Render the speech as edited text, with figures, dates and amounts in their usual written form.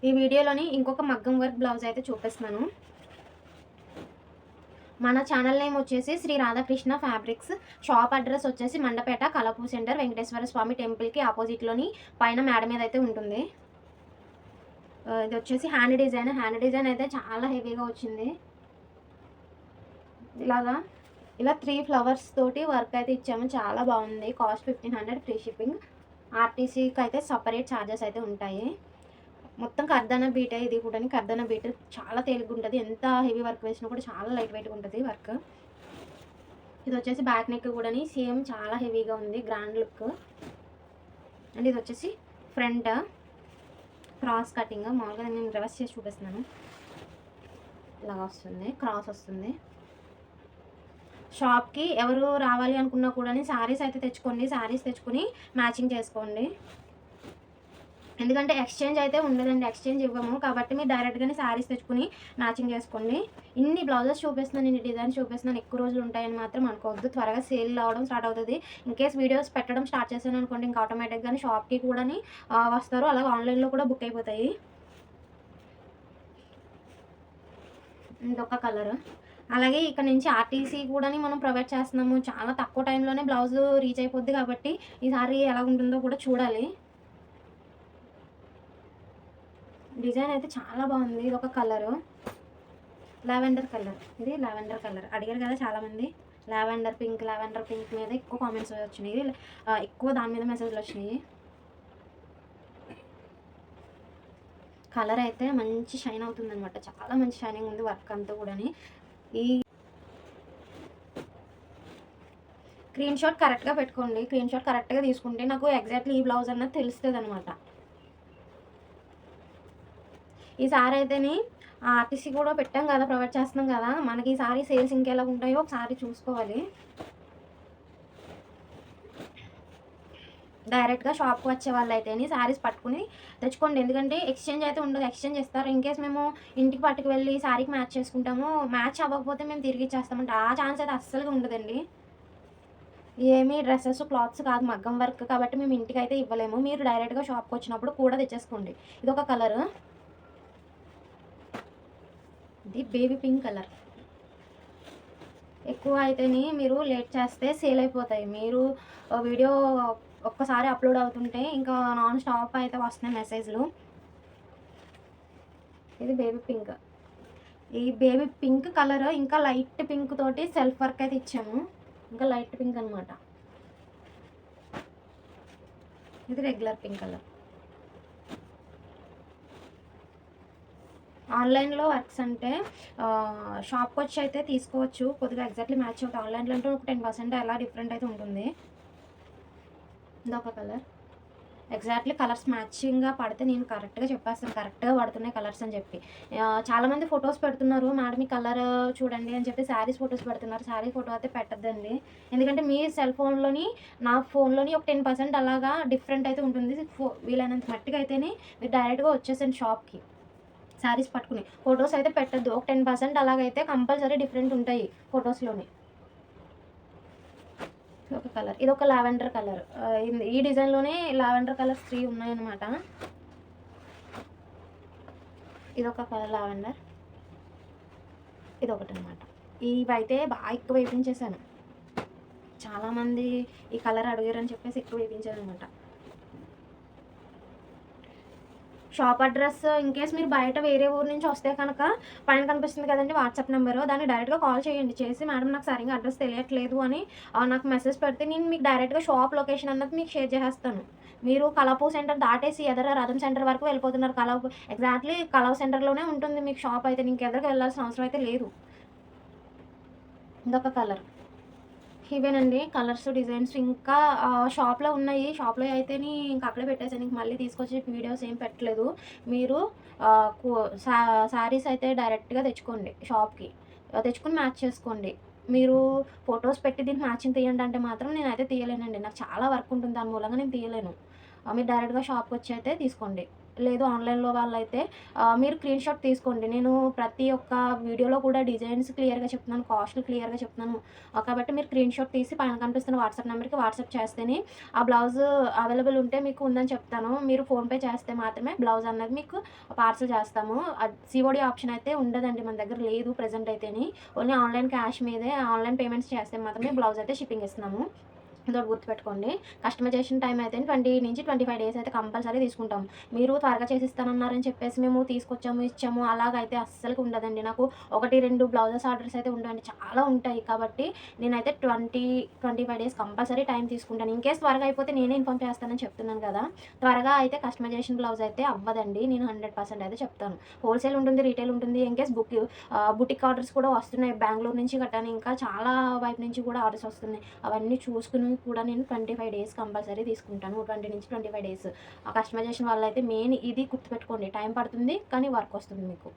ఈ వీడియోలోని ఇంకొక మగ్గం వర్క్ బ్లౌజ్ అయితే చూపిస్తున్నాను. మన ఛానల్ నేమ్ వచ్చేసి Sri Radhakrishna Fabrics. Shop address వచ్చేసి మండపేట కలపూ సెంటర్ వెంకటేశ్వర స్వామి టెంపుల్కి ఆపోజిట్లోని పైన మేడ మీద అయితే ఉంటుంది. ఇది వచ్చేసి హ్యాండ్ డిజైన్ అయితే చాలా హెవీగా వచ్చింది. ఇలా 3 ఫ్లవర్స్ తోటి వర్క్ అయితే ఇచ్చాము. చాలా బాగుంది. Cost 1500 free shipping. ఆర్టీసీకి అయితే సపరేట్ ఛార్జెస్ అయితే ఉంటాయి. మొత్తం కర్దానా బీటే ఇది కూడా. కర్దానా బీట్ చాలా తేలిగ్గా ఉంటుంది. ఎంత హెవీ వర్క్ వేసినా కూడా చాలా లైట్ వెయిట్గా ఉంటుంది వర్క్. ఇది వచ్చేసి బ్యాక్ నెక్ కూడా సేమ్ చాలా హెవీగా ఉంది. Grand look. అండ్ ఇది వచ్చేసి ఫ్రంట్ క్రాస్ కటింగ్. మామూలుగా నేను రివర్స్ చేసి చూపిస్తున్నాను. ఇలాగా వస్తుంది, క్రాస్ వస్తుంది. షాప్కి ఎవరు రావాలి అనుకున్నా కూడా శారీస్ అయితే తెచ్చుకోండి. శారీస్ తెచ్చుకొని మ్యాచింగ్ చేసుకోండి. ఎందుకంటే ఎక్స్చేంజ్ అయితే ఉండదండి. ఎక్స్చేంజ్ ఇవ్వము కాబట్టి మీరు డైరెక్ట్గానే శారీస్ తెచ్చుకుని మ్యాచింగ్ చేసుకోండి. ఇన్ని బ్లౌజెస్ చూపిస్తున్నాను, ఇన్ని డిజైన్స్ చూపిస్తున్నాను, ఎక్కువ రోజులు ఉంటాయని మాత్రం అనుకోవద్దు. త్వరగా సేల్ అవడం స్టార్ట్ అవుతుంది. ఇన్కేస్ వీడియోస్ పెట్టడం స్టార్ట్ చేశాను అనుకోండి, ఇంకా ఆటోమేటిక్గానే షాప్కి కూడా వస్తారు. అలాగే ఆన్లైన్లో కూడా బుక్ అయిపోతాయి. ఇదొక కలర్. అలాగే ఇక్కడ నుంచి ఆర్టీసీ కూడా మనం ప్రొవైడ్ చేస్తున్నాము. చాలా తక్కువ టైంలోనే బ్లౌజ్ రీచ్ అయిపోద్ది కాబట్టి ఈసారి ఎలా ఉంటుందో కూడా చూడాలి. డిజైన్ అయితే చాలా బాగుంది. ఇది ఒక కలరు, లావెండర్ కలర్. ఇది లావెండర్ కలర్ అడిగారు కదా చాలామంది. లావెండర్ పింక్ మీద ఎక్కువ కామెంట్స్ వచ్చినాయి. ఎక్కువ దాని మీద మెసేజ్లు వచ్చినాయి. కలర్ అయితే మంచి షైన్ అవుతుంది అనమాట. చాలా మంచి షైనింగ్ ఉంది వర్క్ అంతా కూడా. ఈ స్క్రీన్ షాట్ కరెక్ట్గా పెట్టుకోండి. స్క్రీన్ షాట్ కరెక్ట్గా తీసుకుంటే నాకు ఎగ్జాక్ట్లీ ఈ బ్లౌజ్ అన్నది తెలుస్తుంది అనమాట. ఈసారి అయితేనే ఆర్టీసీ కూడా పెట్టాం కదా, ప్రొవైడ్ చేస్తున్నాం కదా, మనకి ఈసారి సేల్స్ ఇంకెలా ఉంటాయో ఒకసారి చూసుకోవాలి. డైరెక్ట్గా షాప్కి వచ్చే వాళ్ళు అయితేనే శారీస్ పట్టుకుని తెచ్చుకోండి. ఎందుకంటే ఎక్స్చేంజ్ అయితే ఉండదు. ఎక్స్చేంజ్ ఇస్తారు. ఇన్కేస్ మేము ఇంటికి పట్టుకు వెళ్ళి శారీకి మ్యాచ్ చేసుకుంటాము, మ్యాచ్ అవ్వకపోతే మేము తిరిగి ఇచ్చేస్తామంటే ఆ ఛాన్స్ అయితే అస్సలుగా ఉండదండి. ఏమీ డ్రెస్సెస్ క్లాత్స్ కాదు, మగ్గం వర్క్ కాబట్టి మేము ఇంటికి అయితే ఇవ్వలేము. మీరు డైరెక్ట్గా షాప్కి వచ్చినప్పుడు కూడా తెచ్చేసుకోండి. ఇది ఒక కలర్. ఇది బేబీ పింక్ కలర్. ఎక్కువ అయితేనే మీరు లేట్ చేస్తే సేల్ అయిపోతాయి. మీరు వీడియో ఒక్కసారి అప్లోడ్ అవుతుంటే ఇంకా నాన్ స్టాప్ అయితే వస్తున్నాయి మెసేజ్లు. ఇది బేబీ పింక్. ఈ బేబీ పింక్ కలర్ ఇంకా లైట్ పింక్ తోటి సెల్ఫ్ వర్క్ అయితే ఇచ్చాము. ఇంకా లైట్ పింక్ అనమాట. ఇది రెగ్యులర్ పింక్ కలర్. ఆన్లైన్లో వర్క్స్ అంటే షాప్కి వచ్చి అయితే తీసుకోవచ్చు. కొద్దిగా ఎగ్జాక్ట్లీ మ్యాచ్ అవుతుంది. ఆన్లైన్లో అంటే ఒక 10% అలా డిఫరెంట్ అయితే ఉంటుంది. ఇదొక కలర్. ఎగ్జాక్ట్లీ కలర్స్ మ్యాచింగ్గా పడితే నేను కరెక్ట్గా చెప్పేస్తాను, కరెక్ట్గా పడుతున్నాయి కలర్స్ అని చెప్పి. చాలామంది ఫొటోస్ పెడుతున్నారు, మేడం ఈ కలర్ చూడండి అని చెప్పి శారీస్ ఫొటోస్ పెడుతున్నారు. శారీ ఫోటో అయితే పెట్టద్దండి. ఎందుకంటే మీ సెల్ ఫోన్లోని నా ఫోన్లోని ఒక 10% అలాగా డిఫరెంట్ అయితే ఉంటుంది. వీలైనంత మట్టిగా అయితేనే మీరు డైరెక్ట్గా వచ్చేసండి షాప్కి శారీస్ పట్టుకుని. ఫొటోస్ అయితే పెట్టద్దు. ఒక 10% అలాగైతే కంపల్సరీ డిఫరెంట్ ఉంటాయి ఫొటోస్లోని. ఒక కలర్. ఇది ఒక లావెండర్ కలర్. ఈ డిజైన్లోనే లావెండర్ కలర్స్ 3 ఉన్నాయన్నమాట. ఇదొక కలర్ లావెండర్. ఇదొకటి అనమాట. ఇవైతే బాగా ఎక్కువ వేయించేసాను. చాలామంది ఈ కలర్ అడిగారని చెప్పేసి ఎక్కువ వేయించాను అనమాట. షాప్ అడ్రస్ ఇన్కేస్ మీరు బయట వేరే ఊరు నుంచి వస్తే కనుక పైన కనిపిస్తుంది కదండి వాట్సాప్ నెంబరు, దాన్ని డైరెక్ట్గా కాల్ చేయండి. చేసి మేడం నాకు సరిగ్గా అడ్రస్ తెలియట్లేదు అని నాకు మెసేజ్ పెడితే నేను మీకు డైరెక్ట్గా షాప్ లొకేషన్ అన్నది మీకు షేర్ చేసేస్తాను. మీరు కలపూ సెంటర్ దాటేసి ఎదర రథం సెంటర్ వరకు వెళ్ళిపోతున్నారు. ఎగ్జాక్ట్లీ కలవ సెంటర్లోనే ఉంటుంది మీకు షాప్ అయితే. మీకు ఎదరికి వెళ్ళాల్సిన అవసరం అయితే లేదు. ఇదొక కలర్. ఇవేనండి కలర్స్, డిజైన్స్. ఇంకా షాప్లో ఉన్నాయి. షాప్లో అయితేనే ఇంక అక్కడే పెట్టేసాను. ఇంక మళ్ళీ తీసుకొచ్చి వీడియోస్ ఏం పెట్టలేదు. మీరు శారీస్ అయితే డైరెక్ట్గా తెచ్చుకోండి షాప్కి. తెచ్చుకుని మ్యాచ్ చేసుకోండి. మీరు ఫొటోస్ పెట్టి దీనికి మ్యాచింగ్ తీయండి అంటే మాత్రం నేనైతే తీయలేనండి. నాకు చాలా వర్క్ ఉంటుంది, దాని మూలంగా నేను తీయలేను. మీరు డైరెక్ట్గా షాప్కి వచ్చి అయితే తీసుకోండి. లేదు ఆన్‌లైన్‌లో వాళ్ళైతే మీరు స్క్రీన్ షాట్ తీసుకోండి. నేను ప్రతి ఒక్క వీడియోలో కూడా డిజైన్స్ క్లియర్‌గా చెప్తున్నాను, కాస్ట్‌లు క్లియర్‌గా చెప్తున్నాను. కాబట్టి మీరు స్క్రీన్ షాట్ తీసి పైన కనిపిస్తున్న వాట్సాప్ నెంబర్‌కి వాట్సాప్ చేస్తేనే ఆ బ్లౌజు అవైలబుల్ ఉంటే మీకు ఉందని చెప్తాను. మీరు ఫోన్‌పే చేస్తే మాత్రమే బ్లౌజ్ అన్నది మీకు పార్సెల్ చేస్తాము. సీఓడీ ఆప్షన్ అయితే ఉండదండి, మన దగ్గర లేదు ప్రెజెంట్ అయితేని. ఓన్లీ ఆన్‌లైన్ క్యాష్ మీదే ఆన్‌లైన్ పేమెంట్స్ చేస్తే మాత్రమే బ్లౌజ్ అయితే షిప్పింగ్ ఇస్తున్నాము. ఇదొకటి గుర్తుపెట్టుకోండి. కస్టమైజేషన్ టైమ్ అయితే 20-25 డేస్ అయితే కంపల్సరీ తీసుకుంటాం. మీరు త్వరగా చేసిస్తానన్నారని చెప్పేసి మేము తీసుకొచ్చాము, ఇచ్చాము అలాగైతే అస్సలకి ఉండదండి. నాకు 1, 2 బ్లౌజెస్ ఆర్డర్స్ అయితే ఉండవండి. చాలా ఉంటాయి. కాబట్టి నేనైతే 25 డేస్ కంపల్సరీ టైం తీసుకుంటాను. ఇన్‌కేస్ త్వరగా అయిపోతే నేనే ఇన్ఫార్మ్ చేస్తానని చెప్తున్నాను కదా! త్వరగా అయితే కస్టమైజేషన్ బ్లౌజ్ అయితే అవ్వదండి. నేను 100% అయితే చెప్తాను. హోల్‌సేల్ ఉంటుంది, రీటైల్ ఉంటుంది. ఇన్‌కేస్ బుటిక్ ఆర్డర్స్ కూడా వస్తున్నాయి. బెంగుళూరు నుంచి గట్టాను ఇంకా చాలా వైపు నుంచి కూడా ఆర్డర్స్ వస్తున్నాయి. అవన్నీ చూసుకొని కూడా నేను 25 డేస్ కంపల్సరీ తీసుకుంటాను. 20-25 డేస్. ఆ కస్టమైజేషన్ వల్ల అయితే మెయిన్ ఇది గుర్తుపెట్టుకోండి. టైం పడుతుంది కానీ వర్క్ వస్తుంది మీకు.